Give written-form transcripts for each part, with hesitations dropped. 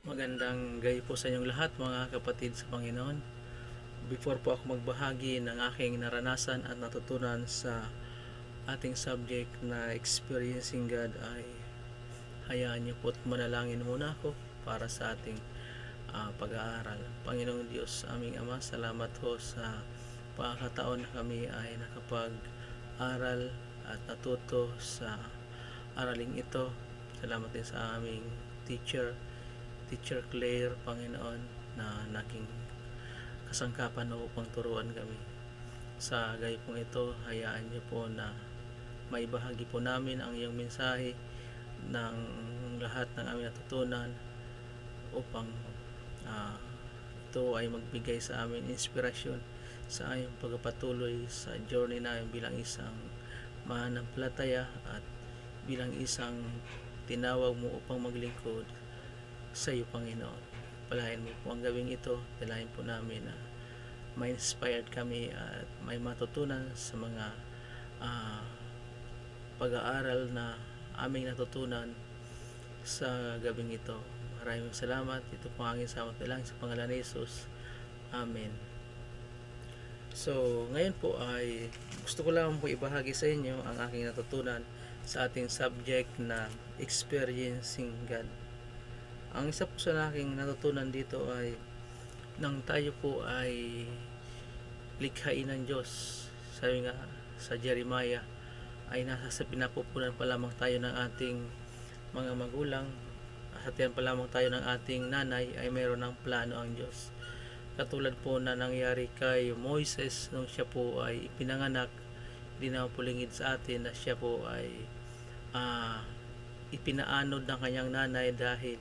Magandang gabi po sa inyong lahat mga kapatid sa Panginoon. Before po ako magbahagi ng aking naranasan at natutunan sa ating subject na experiencing God, ay hayaan niyo po at manalangin muna ako para sa ating pag-aaral. Panginoong Diyos, aming Ama, salamat po sa pagkakataon na kami ay nakapag-aral at natuto sa araling ito. Salamat din sa aming Teacher Claire, Panginoon, na naging kasangkapan upang turuan kami. Sa gabi pong ito, hayaan niyo po na maibahagi po namin ang iyong mensahe ng lahat ng aming natutunan upang ito ay magbigay sa amin inspirasyon sa aming pagpapatuloy sa journey namin bilang isang mananampalataya at bilang isang tinawag mo upang maglingkod sa iyo, Panginoon. Palain mo po ang gawing ito. Dalahin po namin na may inspired kami at may matutunan sa mga pag-aaral na aming natutunan sa gabing ito. Maraming salamat. Ito po ang aking salamat lang sa pangalan ni Jesus. Amen. So, ngayon po ay gusto ko lang po ibahagi sa inyo ang aking natutunan sa ating subject na experiencing God. Ang isa po sa aking natutunan dito ay nang tayo po ay likhain ng Diyos, sabi nga sa Jeremiah, ay nasa sa pinapupunan pa lamang tayo ng ating mga magulang, sa tiyan pa lamang tayo ng ating nanay ay mayroon ng plano ang Diyos. Katulad po na nangyari kay Moises nung siya po ay ipinanganak, hindi na pulingid sa atin na siya po ay ipinaanod ng kanyang nanay dahil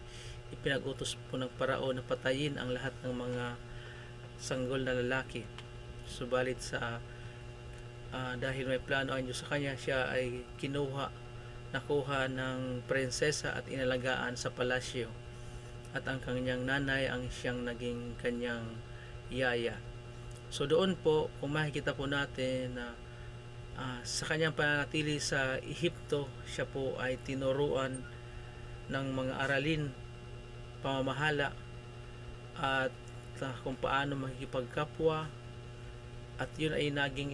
ipinag-utos po ng Paraon na patayin ang lahat ng mga sanggol na lalaki. Subalit dahil may plano ang Diyos sa kanya, siya ay nakuha ng prinsesa at inalagaan sa palasyo, at ang kanyang nanay ang siyang naging kanyang yaya. So doon po, kung makikita po natin na sa kanyang pananatili sa Ehipto, siya po ay tinuruan ng mga aralin, pamamahala, at kung paano makikipagkapwa, at yun ay naging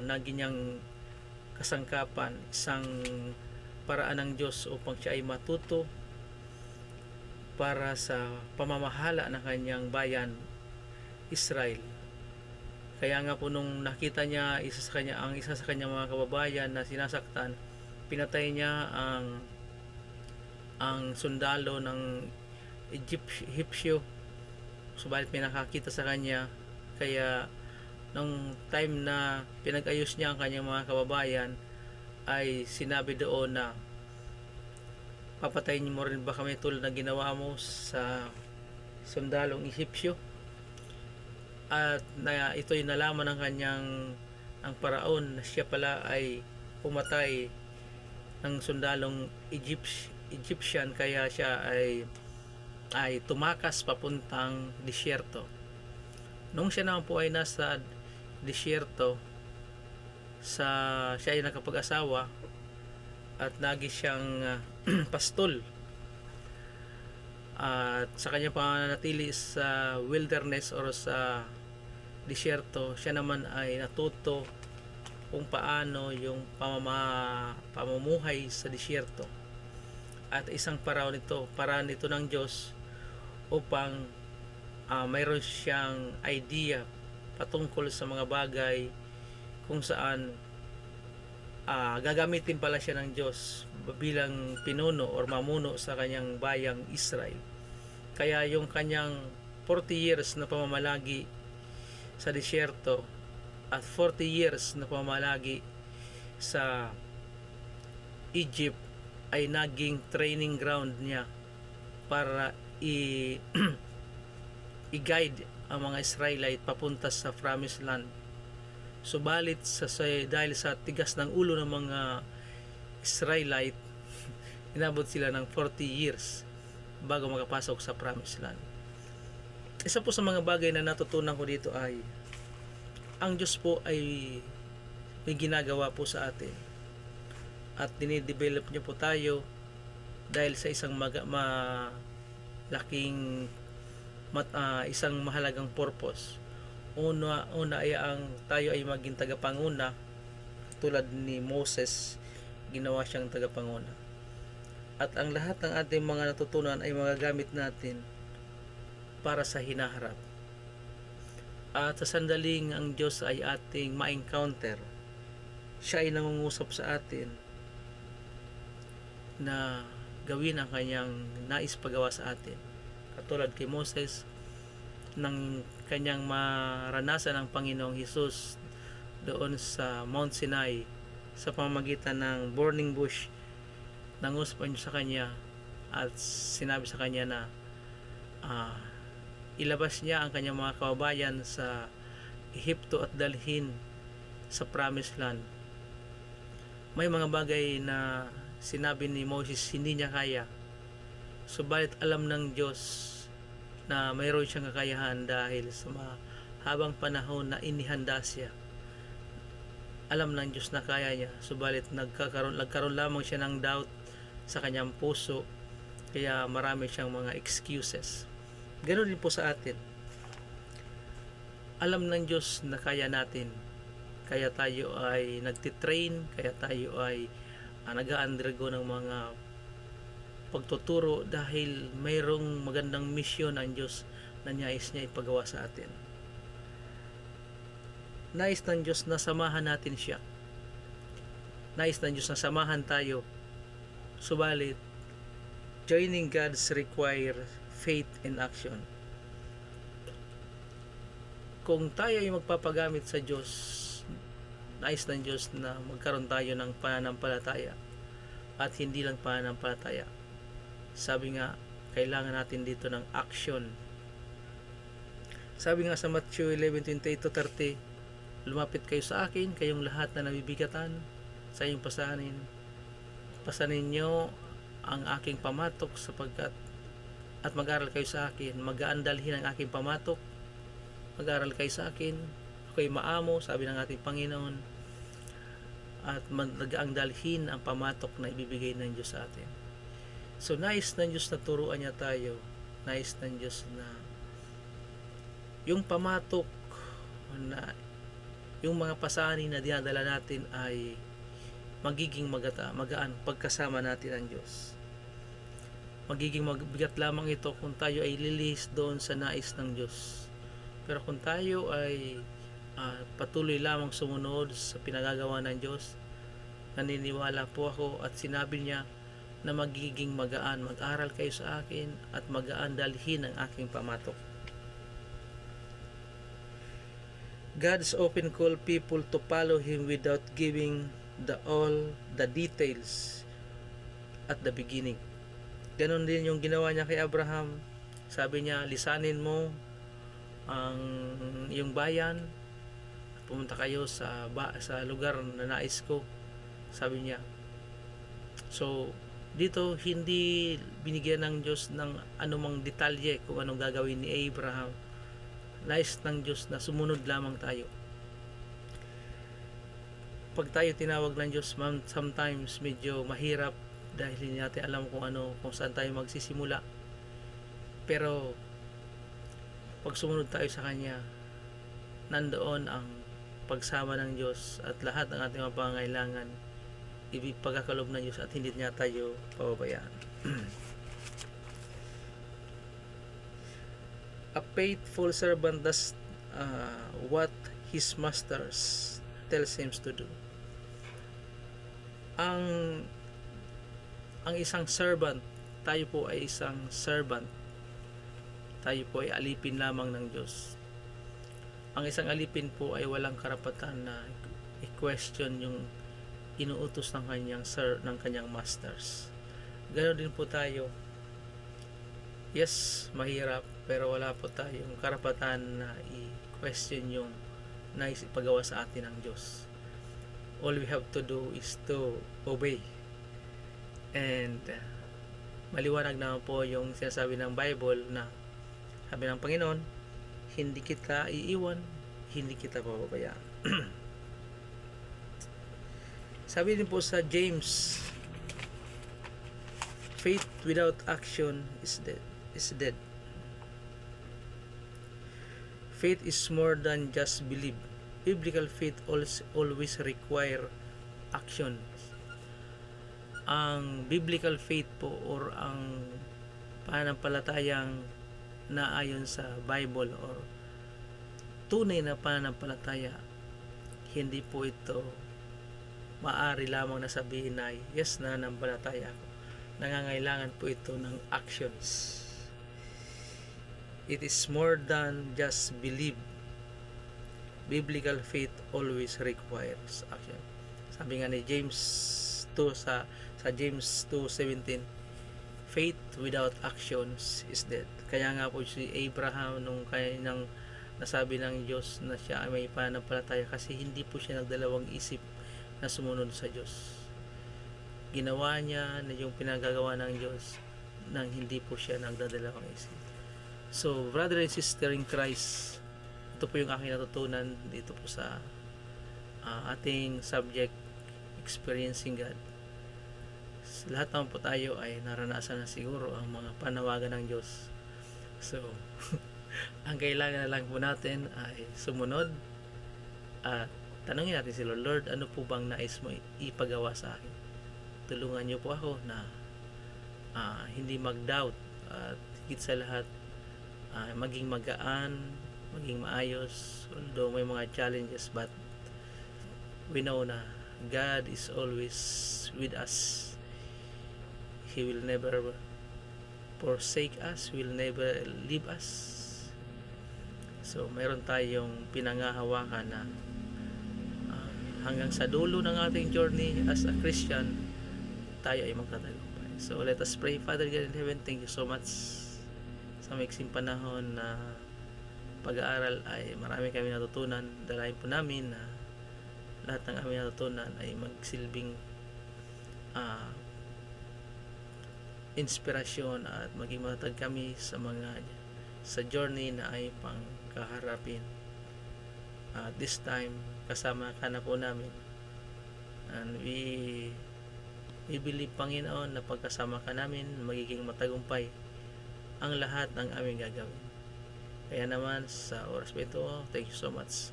naging kasangkapan, isang paraan ng Diyos upang siya ay matuto para sa pamamahala ng kanyang bayan Israel. Kaya nga po nung nakita niya isa sa kanyang mga kababayan na sinasaktan, pinatay niya ang sundalo ng Egyptio. Subalit may nakakita sa kanya, kaya nung time na pinag-ayos niya ang kanyang mga kababayan, ay sinabi doon na papatayin mo rin ba kami tulad ng ginawa mo sa sundalong Egyptio? At ito'y nalaman ng ang Paraon na siya pala ay pumatay ng sundalong Egyptian, kaya siya ay tumakas papuntang disyerto. Nung siya naman po ay nasa disyerto, siya ay nakapag-asawa at lagi siyang pastol, at sa kanya pananatili sa wilderness or sa disyerto, siya naman ay natuto kung paano yung pamumuhay sa disyerto. At isang paraan nito ng Diyos upang mayroon siyang idea patungkol sa mga bagay kung saan gagamitin pala siya ng Diyos bilang pinuno or mamuno sa kanyang bayang Israel. Kaya yung kanyang 40 years na pamamalagi sa disyerto at 40 years na pamamalagi sa Egypt ay naging training ground niya para i-guide ang mga Israelite papunta sa Promised Land. Subalit dahil sa tigas ng ulo ng mga Israelite, inabot sila ng 40 years bago makapasok sa Promised Land. Isa po sa mga bagay na natutunan ko dito ay ang Diyos po ay may ginagawa po sa atin at dinidevelop niya po tayo dahil sa isang laking isang mahalagang purpose. Una ay tayo ay maging tagapanguna, tulad ni Moses, ginawa siyang tagapanguna. At ang lahat ng ating mga natutunan ay magagamit natin para sa hinaharap. At sa sandaling ang Diyos ay ating ma-encounter, siya ay nangungusap sa atin na gawin ang kanyang nais pagawa sa atin. Katulad kay Moses, nang kanyang maranasan ang Panginoong Hesus doon sa Mount Sinai sa pamamagitan ng burning bush, nangusap niya sa kanya at sinabi sa kanya na ilabas niya ang kanyang mga kababayan sa Ehipto at dalhin sa Promised Land. May mga bagay na sinabi ni Moses hindi niya kaya, subalit alam ng Diyos na mayroon siyang kakayahan dahil sa mahabang panahon na inihanda siya. Alam ng Diyos na kaya niya, subalit nagkaroon lamang siya ng doubt sa kanyang puso, kaya marami siyang mga excuses. Ganoon din po sa atin. Alam ng Diyos na kaya natin, kaya tayo ay nagtitrain, kaya tayo ay nag-undergo ng mga pagtuturo dahil mayroong magandang misyon ang Diyos na nais niya ipagawa sa atin. Nais ng Diyos na samahan natin siya. Nais ng Diyos na samahan tayo. Subalit, joining God's require faith in action. Kung tayo ay magpapagamit sa Diyos, nais ng Diyos na magkaroon tayo ng pananampalataya at hindi lang pananampalataya. Sabi nga, kailangan natin dito ng action. Sabi nga sa Matthew 11:28-30, lumapit kayo sa akin, kayong lahat na nabibigatan, sa inyong pasanin. Pasanin nyo ang aking pamatok sapagkat at mag-aral kayo sa akin. Magaan dalhin ang aking pamatok. Mag-aral kayo sa akin. Ako'y maamo, sabi ng ating Panginoon. At magaang dalhin ang pamatok na ibibigay ng Diyos sa atin. So, nais ng Diyos na turuan niya tayo. Nais ng Diyos na yung pamatok na yung mga pasanin na dinadala natin ay magiging magaan pagkasama natin ang Diyos. Magiging mabigat lamang ito kung tayo ay lilihis doon sa nais ng Diyos. Pero kung tayo ay patuloy lamang sumunod sa pinagagawa ng Diyos, naniniwala po ako at sinabi niya na magiging magaan. Mag-aral kayo sa akin at magaan dalhin ang aking pamatok. God's often call people to follow Him without giving all the details at the beginning. Ganon din yung ginawa niya kay Abraham. Sabi niya, lisanin mo ang iyong bayan, pumunta kayo sa lugar na nais ko, sabi niya. So dito hindi binigyan ng Diyos ng anumang detalye kung anong gagawin ni Abraham. Nais ng Diyos na sumunod lamang tayo. Pag tayo tinawag ng Diyos, sometimes medyo mahirap dahil hindi natin alam kung saan tayo magsisimula. Pero pag sumunod tayo sa Kanya, nandoon ang pagsama ng Diyos at lahat ng ating mga pangangailangan ipagkakalob ng Diyos at hindi niya tayo pababayaan. A faithful servant does what his master tells him to do. Ang isang servant, tayo po ay isang servant. Tayo po ay alipin lamang ng Diyos. Ang isang alipin po ay walang karapatan na i-question yung inuutos ng kanyang masters. Ganoon din po tayo. Yes, mahirap, pero wala po tayong karapatan na i-question yung nais ipagawa sa atin ng Diyos. All we have to do is to obey. And maliwanag naman po yung sinasabi ng Bible na sabi ng Panginoon, hindi kita iiwan, hindi kita pababayaan. Sabi din po sa James, faith without action is dead. is dead. Faith is more than just belief. Biblical faith always require action. Ang biblical faith po or ang pananampalatayang naayon sa Bible or tunay na pananampalataya, hindi po ito maaari lamang na sabihin na yes, nananampalataya ako. Nangangailangan po ito ng actions. It is more than just believe. Biblical faith always requires action. Sabi nga ni James 2 sa James 2:17, faith without actions is dead. Kaya nga po si Abraham nung kanyang nasabi ng Diyos na siya ay may pananampalataya kasi hindi po siya nagdalawang isip na sumunod sa Diyos. Ginawa niya na yung pinagagawa ng Diyos nang hindi po siya nagdadalawang isip. So, brother and sister in Christ, ito po yung aking natutunan dito po sa ating subject, experiencing God. Lahat naman po tayo ay naranasan na siguro ang mga panawagan ng Diyos. So, ang kailangan na lang po natin ay sumunod at tanungin natin si Lord, ano po bang nais mo ipagawa sa akin? Tulungan niyo po ako na hindi mag-doubt at higit sa lahat maging magaan, maging maayos, although may mga challenges, but we know na God is always with us. He will never forsake us, will never leave us. So mayroon tayong pinangahawakan na hanggang sa dulo ng ating journey as a Christian, tayo ay magtatagumpay. So let us pray. Father God in heaven, thank you so much sa maiksing panahon na pag-aaral ay marami kami natutunan. Dalayan po namin na lahat ng aming natutunan ay magsilbing inspirasyon at maging matatag kami sa journey na ay pangkaharapin. This time kasama ka na po namin, and we believe, Panginoon, na pagkasama ka namin magiging matagumpay ang lahat ng aming gagawin. Kaya naman sa oras po ito, thank you so much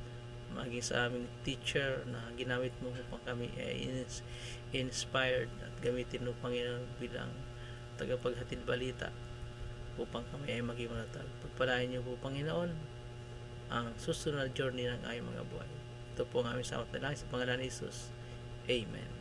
maging sa aming teacher na ginamit mo upang kami ay inspired at gamitin mo, Panginoon, bilang tagapaghatid balita upang kami ay maging matatag. Pagpalain niyo po, Panginoon, ang susunod na journey ng aming mga buhay. Ito po ang aming salamat na lang sa pangalan ni Jesus. Amen.